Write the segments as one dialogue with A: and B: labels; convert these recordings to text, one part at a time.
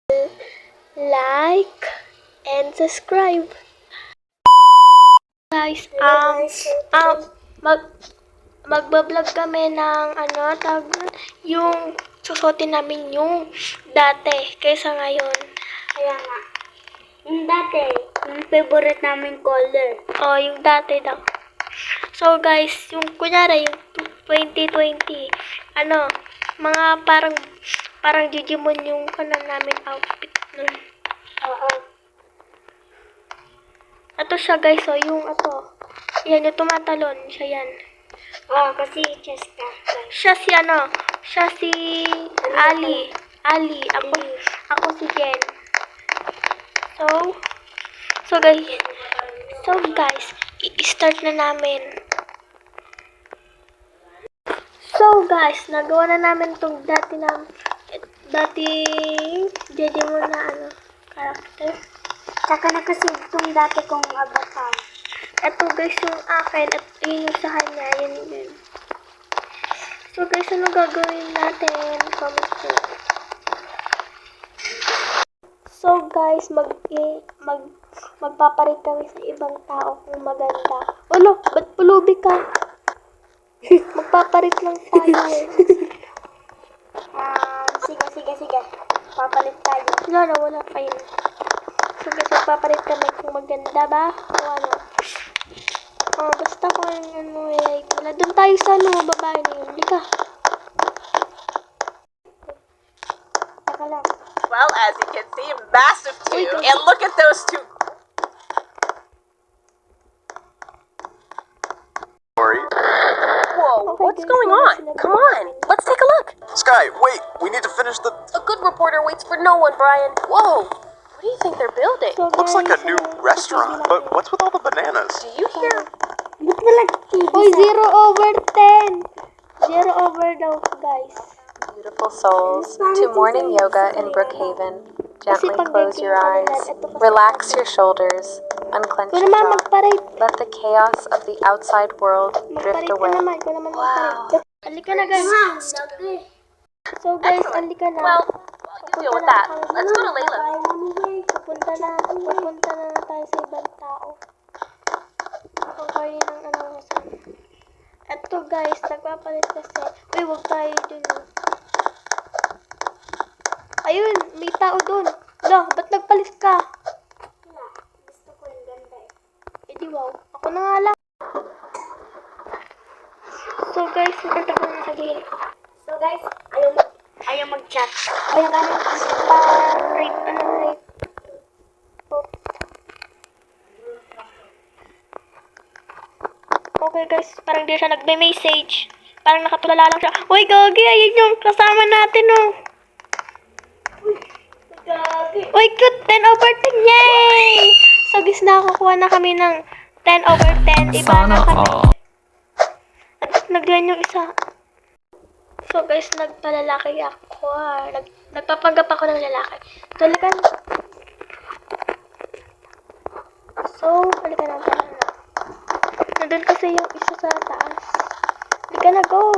A: like, and subscribe. Guys, mag magbablog kami ng yung susuotin namin yung dati kaysa ngayon.
B: Kaya nga. Yung dati, yung favorite namin color.
A: Oh, yung dati daw. So guys, yung kunyari yung 2020, mga parang Digimon yung namin outfit nun.
B: Oo.
A: Ito siya guys, so yung yan yung tumatalon, siya yan.
B: Oo, kasi Cheska.
A: Siya si Ali. Ako si Jen. So guys, i-start na namin. So guys, nagawa na namin tong dating Digimon na character.
B: Tsaka nakasave itong dati kong avatar.
A: Ito guys yung akin at yun yung sa kanya, yun. So guys, ano gagawin natin? Comment ko. So guys, magpaparit kami sa ibang tao kung maganda. Ulo, ba't pulubi ka? Magpaparit lang tayo eh.
B: Sige. Papalit tayo.
A: Wala pa yun. So guys, magpaparit kami kung maganda ba o ano. Basta kung wala. Doon tayo sa babae na yun. Lika.
B: Saka lang.
C: Well, as you can see, massive too. And look at those two. Whoa,
A: Okay,
C: what's
A: guys,
C: going
A: wala
C: on?
A: sila
C: Come
A: babae.
C: on, let's take a look.
D: Sky, wait, we need to finish the...
C: A good reporter waits for no one, Brian. Whoa, what do you think they're building?
A: So
D: Looks like a
A: guys,
D: new restaurant, but what's with all the bananas?
C: Do you hear?
B: Ba't walang TV
A: Hoy, 0/10. 0 daw, guys.
E: Beautiful souls, to morning yoga in Brookhaven. Gently close your eyes, relax your shoulders, unclench
A: Ikaw
E: your
A: naman
E: jaw.
A: magparit.
E: Let the chaos of the outside world drift
A: Magparit ka
E: away.
A: naman. Ikaw naman magparit. Halika na guys. So guys, halika na.
C: Well, you deal with that. Let's go to Layla.
A: Pupunta na tayo sa ibang tao. Kung kayo ng kasi. Eto guys, nagpapalit kasi. Uy, huwag tayo dun. Ayun, may tao dun. Wala, ba't nagpalit ka?
B: Gusto ko yung ganda eh.
A: Eh di wow, ako na nga lang. So guys, maganda ko na sabihin.
B: So guys, ayaw mag-chat.
A: Ayun ka na, rape. Okay guys, parang di siya nagme-message. Parang nakatulala lang siya. Uy, Gagi, ayun yung kasama natin, oh. Uy, cute! 10/10! Yay! So guys, nakakuha na kami ng 10/10. Iba na kami. At naglan yung isa. So guys, nagpalalaki ako. Nagpapanggap ako ng lalaki. Talaga. So, halika na. Nandun kasi yung isa sa taas. Halika na, go!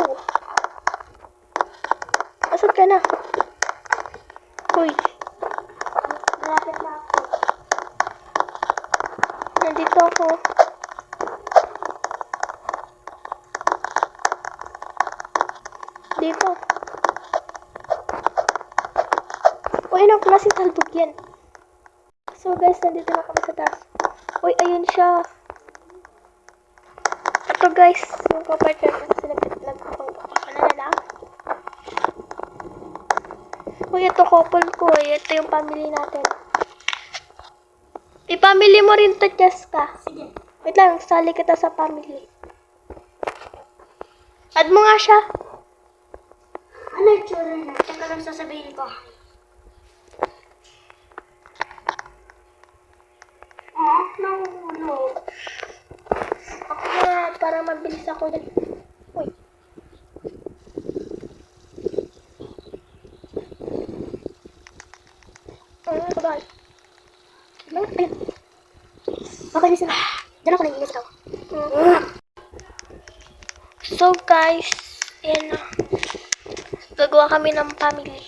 A: Asan ka na? Uy.
B: Malapit na ako.
A: Nandito ako. Dito. Uy, anong klaseng talbog yan? So guys, nandito na kami sa taas. Uy, ayun siya. Ito guys, yung kapartner kasi nagpapanggap ako na lalaki. Uy, ito couple ko. Ito yung family natin. I-family mo rin to, Cheska.
B: Sige.
A: Wait lang, sali kita sa family. Add mo nga siya.
B: Ano yung tsura na? Tsaka lang sasabihin ko. Nahuhulog.
A: Ako na, para mabilis ako dyan. Uy. Ano ka ba?
B: Ayun. Okay na sila. Diyan ako nag-inis ako.
A: So guys, yan na. Gagawa kami ng family.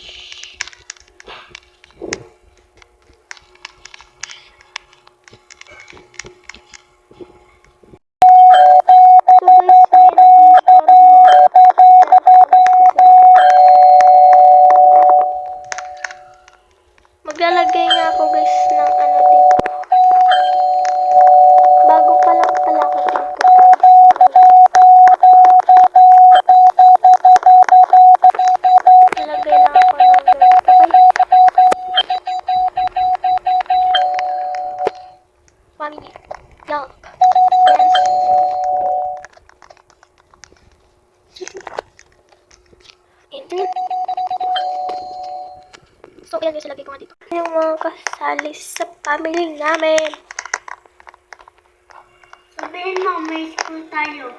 A: Maglalagay nga ako guys ng ano dito. Bago pa lang pala ako dito guys. Lalagay lang ako ng ganito. Okay. Family. Lock. Internet. So, yan guys, ilagay ko nga dito. Yung mga kasali sa family namin.
B: Sabihin mo, may school tayo.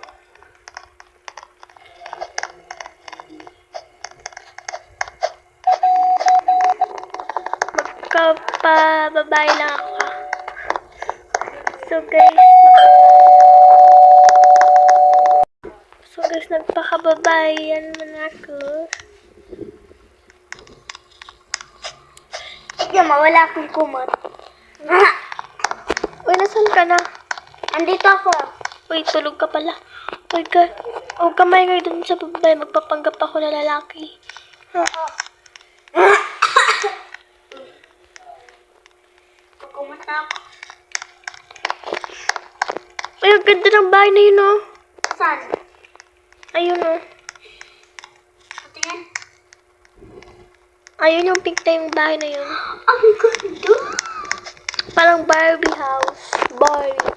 A: Magkapababae lang ako. So guys, nagpakababayan man ako.
B: Sige, mawala akong kumot.
A: Uy, nasan ka na?
B: Andito ako.
A: Uy, tulog ka pala. Uy, huwag ka maingay dun sa babae. Magpapanggap ako na lalaki.
B: Kumot na ako.
A: Uy, ang ganda ng bahay na yun, oh.
B: Saan?
A: Ayun, oh.
B: Tingin.
A: Ayun yung pink na yung bahay na yun.
B: Ang ganda.
A: Parang Barbie house. Barbie.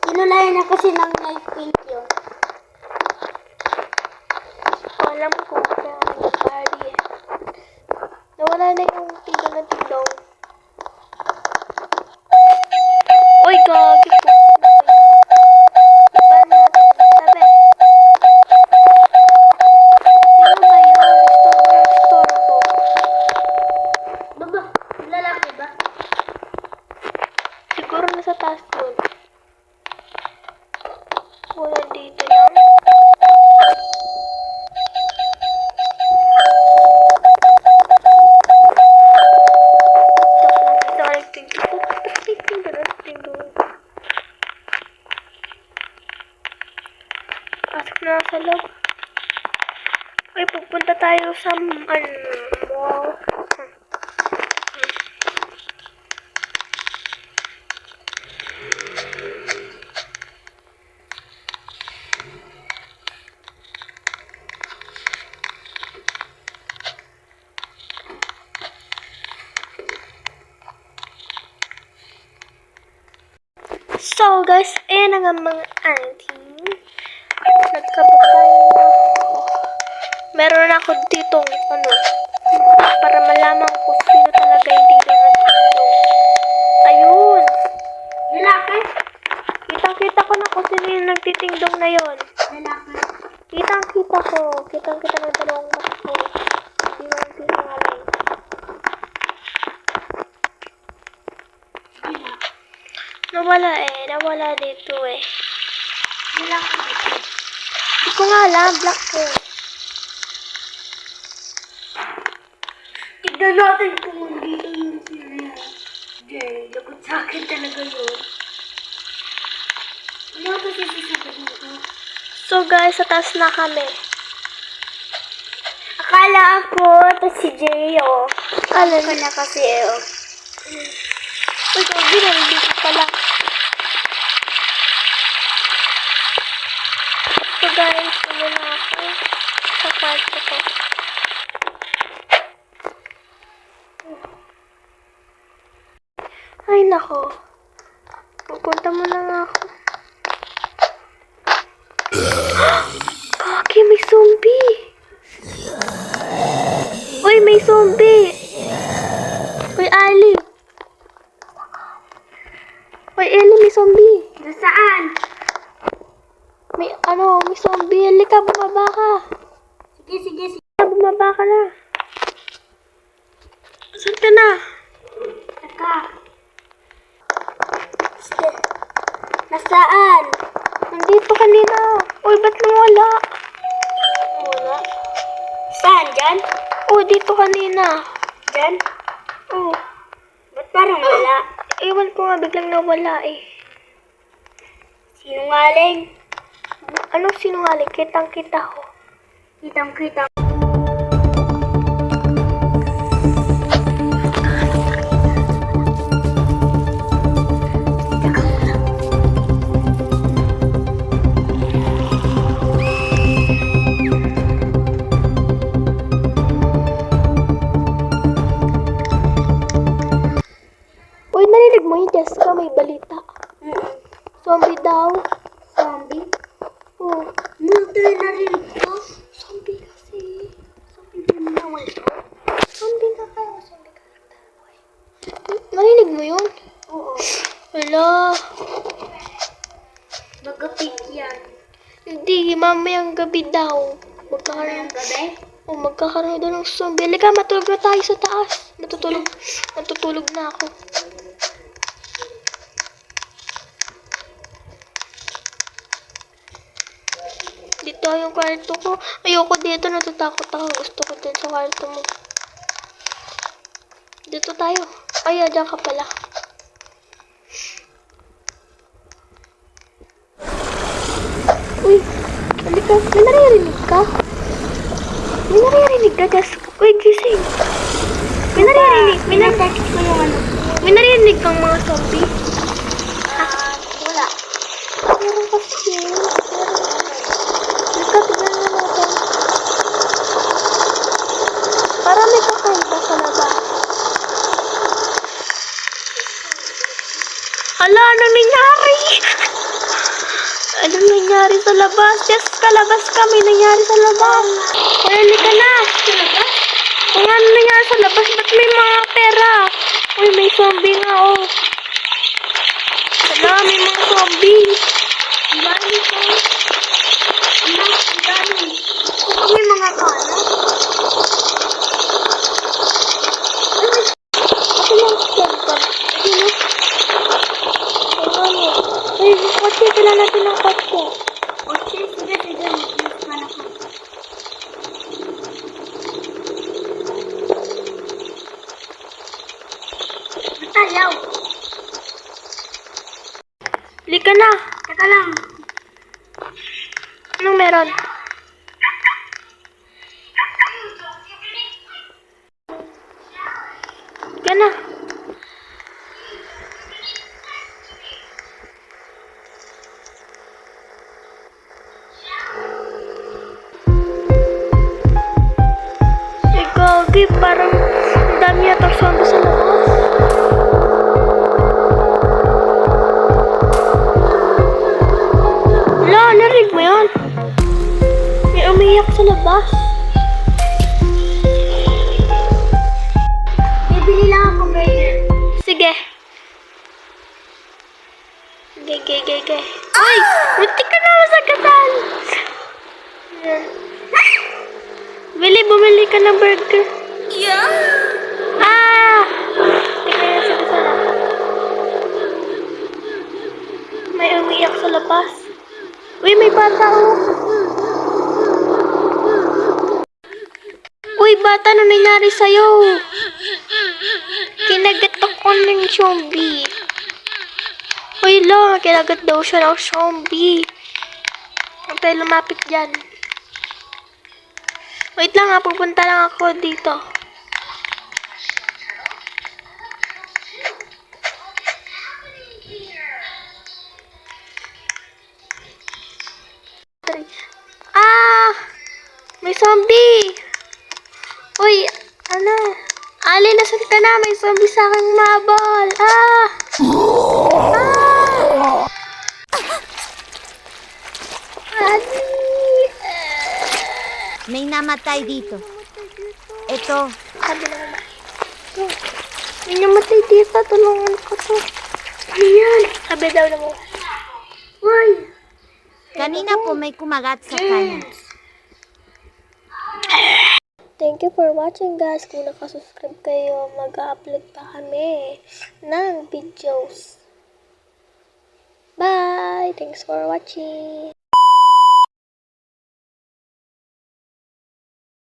B: Kinulayan na kasi ng light pink yun.
A: Alam ko, kaya yung Barbie eh. Nawala na yung tingdong na tingdong. Uy, gagi po. Iba natin. Sabi. Sino ba yun? Store ko.
B: Baba, lalaki ba?
A: Siguro nasa taas doon. Wala dito lang. Pasok na sa loob. Ay, pupunta tayo sa mall. So guys, ayan na nga mga auntie. Nagkabagay na ako. Meron ako ditong ano, para malaman ko sino talaga yung tingdong na tingdong. Ayun.
B: Lalaki?
A: Kitang-kita ko na kung sino yung nagtitingdong na yon.
B: Lalaki.
A: Kitang-kita ko. Kitang-kita ng dalawang mata ko. Hindi mo yung sinungaling. Nawala eh. Nawala dito eh.
B: Lalaki.
A: Hindi ko nga alam. Black ko.
B: Tignan natin kung dito yung sila. Jay, lagot sa akin talaga yun. Ano ba kasi sasabihin ko?
A: So guys, sa taas na kami.
B: Akala ako, ito si Jay, oh.
A: Alam
B: Ka na kasi, oh.
A: Uy, gabi na. Dito pala. So guys, ano na ako sa kwarto ko. Ay, nako. Pupunta mo na nga ako. Kaki, may zombie. Uy, may zombie. Uy, Ali. Uy, Ali, may zombie.
B: Nasaan?
A: May zombie. Halika, bumaba ka.
B: Sige.
A: Bumaba ka na. Saan ka na?
B: Teka. Nasaan?
A: Nandito kanina. Uy, ba't nawala?
B: Wala. Saan? Diyan?
A: Uy, dito kanina.
B: Diyan?
A: Oh,
B: Ba't parang wala?
A: ewan ko nga, biglang nawala eh.
B: Sinungaling.
A: Anong sinungaling? Kitang-kita ko.
B: Kitang-kita.
A: Jessica, may balita. Zombie daw.
B: Zombie?
A: Oh,
B: Multi narinig ko.
A: zombie kasi.
B: Zombie din naman ito.
A: Zombie na kayo. Zombie ka. Narinig mo yun?
B: Oo.
A: Wala.
B: Magapig yan.
A: Hindi, mamayang gabi daw.
B: Mamayang gabi?
A: Magkakaroon daw ng zombie. Halika, matulog na tayo sa taas. Natutulog na ako. Dito yung kwarto ko. Ayoko dito, natatakot ako. Gusto ko din sa kwarto mo. Dito tayo. Ay, dyan ka pala. Uy, halika. May naririnig ka? May naririnig ka, Jess. Uy, gising. May naririnig.
B: Text ko yung ano.
A: May naririnig kang mga zombie.
B: Wala.
A: Meron kasi. Halika, tignan na natin. Para may kakaiba sa labas. Hala, anong nangyari? Anong nangyari sa labas? Yes, kalabas ka. May nangyari sa labas. Uy, halika na. Sa labas? Kung ano nangyari sa labas, ba't may mga pera? Uy, may zombie nga, oh. Hala, may mga zombie.
B: Ang dami ko. Ang dami. Kung may mga kana.
A: Ako lang skeleton. Sino? Ano? Uy, kotse. Kailan natin ng kotse.
B: Kotse, sige. Mas kana ko. Matayaw.
A: Halika na.
B: Teka lang.
A: Anong meron? Halika na. Gagi, parang ang dami yata zombie sa labas. Wala, narinig mo yun? May umiyak sa labas.
B: Bibili lang ako burger.
A: Sige. Ge. Ay! Muntik ka na masagatan! Ayan. Bumili ka ng burger.
B: Yeah.
A: Ah! Tingnan yan sa sana. May umiyak sa labas. Uy, may bata oh. Uy, bata, ano nangyari sa'yo? Kinagat ako ng zombie. Uy, lo, kinagat daw siya ng zombie. Huwag tayo lumapit dyan. Wait lang ha, pupunta lang ako dito. Ah! May zombie! Uy, ano? Ali, nasan ka na? May zombie sa aking mabal. Ah! Ah! Ali!
F: May namatay dito. Ito,
A: Sabi na naman. May namatay dito. Tulungan ko to. Ano yan? Sabi daw naman. Uy!
F: kanina po may kumagat sa kanya.
A: Thank you for watching guys. Kung nakasubscribe kayo, mag-upload pa kami ng videos. Bye! Thanks for watching.